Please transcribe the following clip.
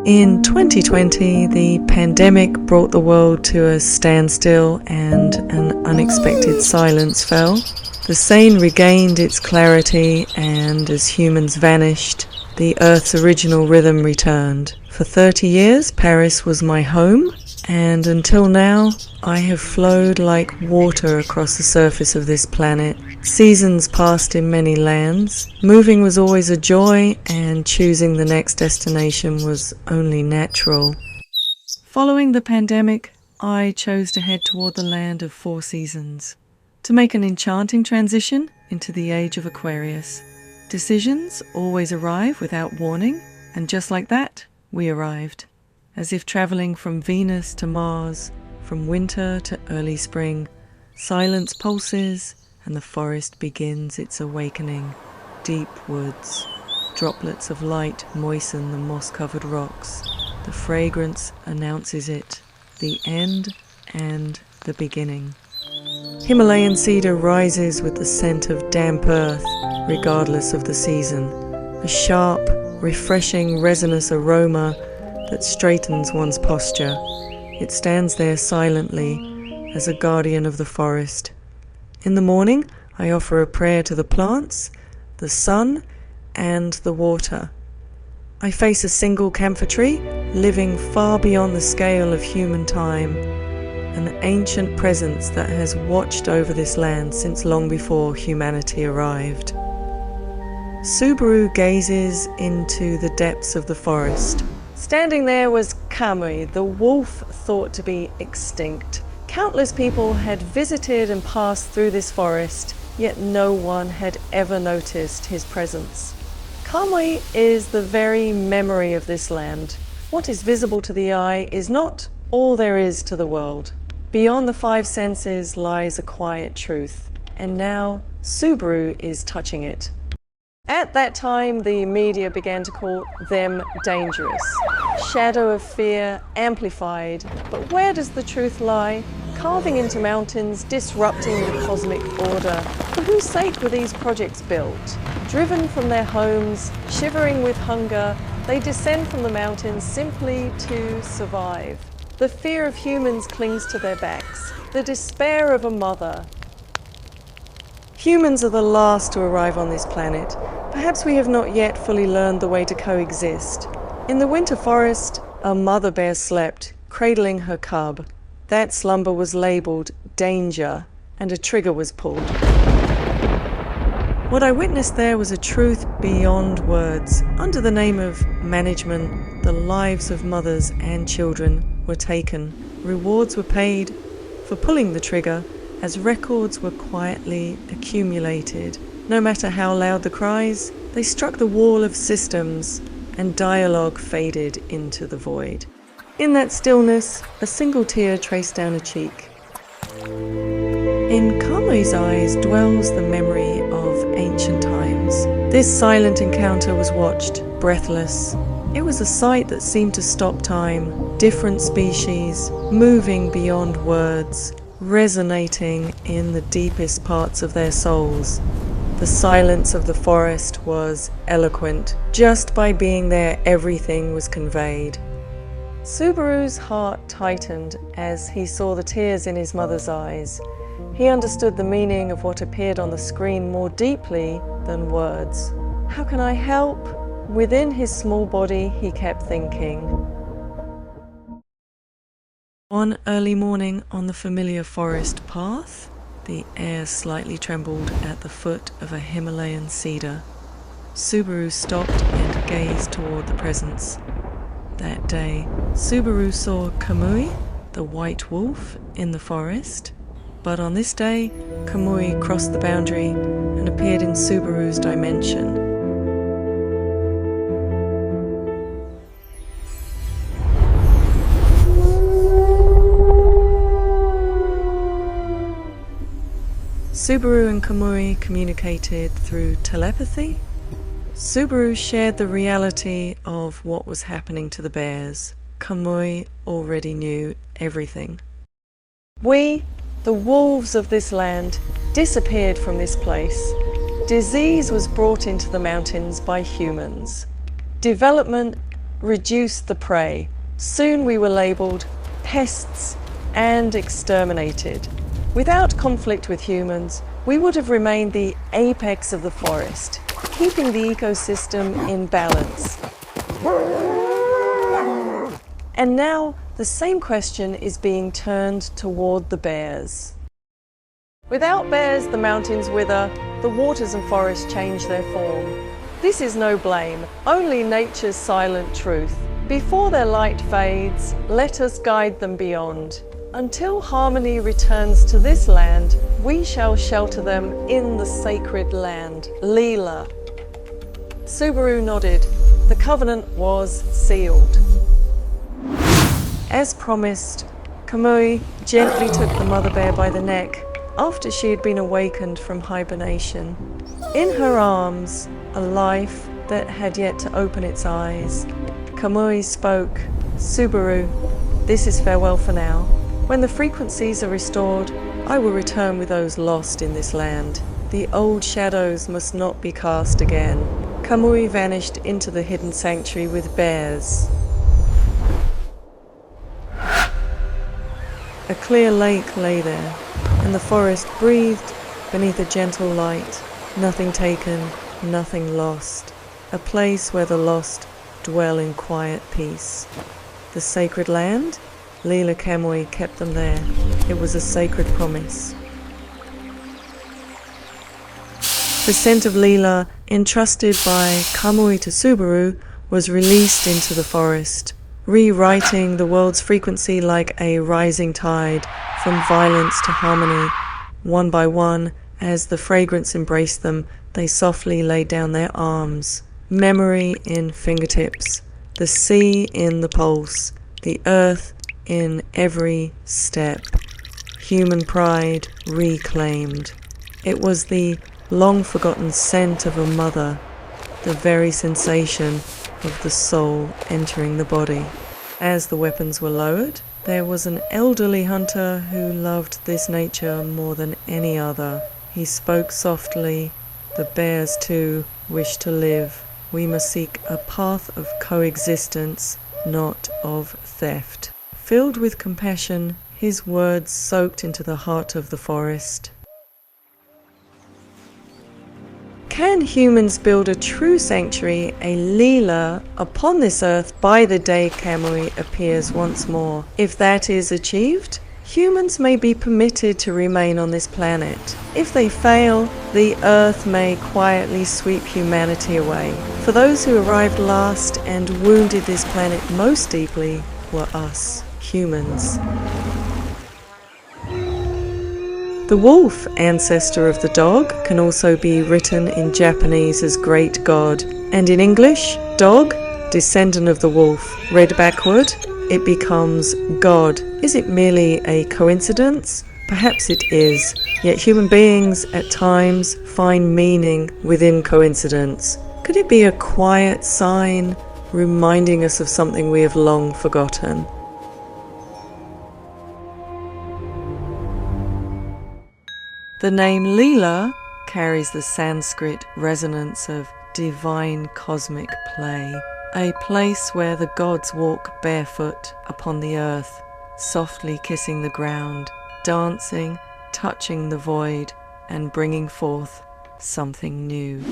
In 2020, the pandemic brought the world to a standstill and an unexpected silence fell. The Seine regained its clarity, and as humans vanished, the Earth's original rhythm returned. For 30 years, Paris was my home, and until now, I have flowed like water across the surface of this planet. Seasons passed in many lands. Moving was always a joy, and choosing the next destination was only natural. Following the pandemic, I chose to head toward the land of 4 seasons, to make an enchanting transition into the age of Aquarius. Decisions always arrive without warning, and just like that, we arrived. As if traveling from Venus to Mars, from winter to early spring, silence pulses and the forest begins its awakening. Deep woods, droplets of light moisten the moss-covered rocks. The fragrance announces it, the end and the beginning. Himalayan cedar rises with the scent of damp earth, regardless of the season. A sharp, refreshing, resinous aroma that straightens one's posture. It stands there silently as a guardian of the forest. In the morning, I offer a prayer to the plants, the sun, and the water. I face a single camphor tree, living far beyond the scale of human time, an ancient presence that has watched over this land since long before humanity arrived. Subaru gazes into the depths of the forest. Standing there was Kamuy, the wolf thought to be extinct. Countless people had visited and passed through this forest, yet no one had ever noticed his presence. Kamuy is the very memory of this land. What is visible to the eye is not all there is to the world. Beyond the 5 senses lies a quiet truth, and now Subaru is touching it. At that time, the media began to call them dangerous. Shadow of fear amplified, but where does the truth lie? Carving into mountains, disrupting the cosmic order. For whose sake were these projects built? Driven from their homes, shivering with hunger, they descend from the mountains simply to survive. The fear of humans clings to their backs, the despair of a mother. Humans are the last to arrive on this planet. Perhaps we have not yet fully learned the way to coexist. In the winter forest, a mother bear slept, cradling her cub. That slumber was labelled danger, and a trigger was pulled. What I witnessed there was a truth beyond words. Under the name of management, the lives of mothers and children were taken. Rewards were paid for pulling the trigger, as records were quietly accumulated. No matter how loud the cries, they struck the wall of systems, and dialogue faded into the void. In that stillness, a single tear traced down a cheek. In Kamuy's eyes dwells the memory of ancient times. This silent encounter was watched, breathless. It was a sight that seemed to stop time. Different species, moving beyond words, resonating in the deepest parts of their souls. The silence of the forest was eloquent. Just by being there, everything was conveyed. Subaru's heart tightened as he saw the tears in his mother's eyes. He understood the meaning of what appeared on the screen more deeply than words. How can I help? Within his small body, he kept thinking. One early morning on the familiar forest path, the air slightly trembled at the foot of a Himalayan cedar. Subaru stopped and gazed toward the presence. That day, Subaru saw Kamuy, the white wolf, in the forest. But on this day, Kamuy crossed the boundary and appeared in Subaru's dimension. Subaru and Kamuy communicated through telepathy. Subaru shared the reality of what was happening to the bears. Kamuy already knew everything. We, the wolves of this land, disappeared from this place. Disease was brought into the mountains by humans. Development reduced the prey. Soon we were labelled pests and exterminated. Without conflict with humans, we would have remained the apex of the forest, keeping the ecosystem in balance. And now the same question is being turned toward the bears. Without bears, the mountains wither, the waters and forests change their form. This is no blame, only nature's silent truth. Before their light fades, let us guide them beyond. Until harmony returns to this land, we shall shelter them in the sacred land, Līlā. Subaru nodded. The covenant was sealed. As promised, Kamuy gently took the mother bear by the neck after she had been awakened from hibernation. In her arms, a life that had yet to open its eyes. Kamuy spoke, "Subaru, this is farewell for now. When the frequencies are restored, I will return with those lost in this land. The old shadows must not be cast again." Kamuy vanished into the hidden sanctuary with bears. A clear lake lay there, and the forest breathed beneath a gentle light. Nothing taken, nothing lost. A place where the lost dwell in quiet peace. The sacred land? Līlā Kamuy kept them there. It was a sacred promise. The scent of Līlā, entrusted by Kamuy to Subaru, was released into the forest, rewriting the world's frequency like a rising tide, from violence to harmony. One by one, as the fragrance embraced them, they softly laid down their arms. Memory in fingertips, the sea in the pulse, the earth in every step. Human pride reclaimed. It was the long-forgotten scent of a mother, the very sensation of the soul entering the body. As the weapons were lowered, there was an elderly hunter who loved this nature more than any other. He spoke softly, "The bears too wish to live. We must seek a path of coexistence, not of theft." Filled with compassion, his words soaked into the heart of the forest. Can humans build a true sanctuary, a Līlā, upon this earth by the day Kamuy appears once more? If that is achieved, humans may be permitted to remain on this planet. If they fail, the earth may quietly sweep humanity away. For those who arrived last and wounded this planet most deeply were us, humans. The wolf, ancestor of the dog, can also be written in Japanese as Great God, and in English, dog, descendant of the wolf. Read backward, it becomes God. Is it merely a coincidence? Perhaps it is, yet human beings at times find meaning within coincidence. Could it be a quiet sign reminding us of something we have long forgotten? The name Līlā carries the Sanskrit resonance of divine cosmic play, a place where the gods walk barefoot upon the earth, softly kissing the ground, dancing, touching the void, and bringing forth something new.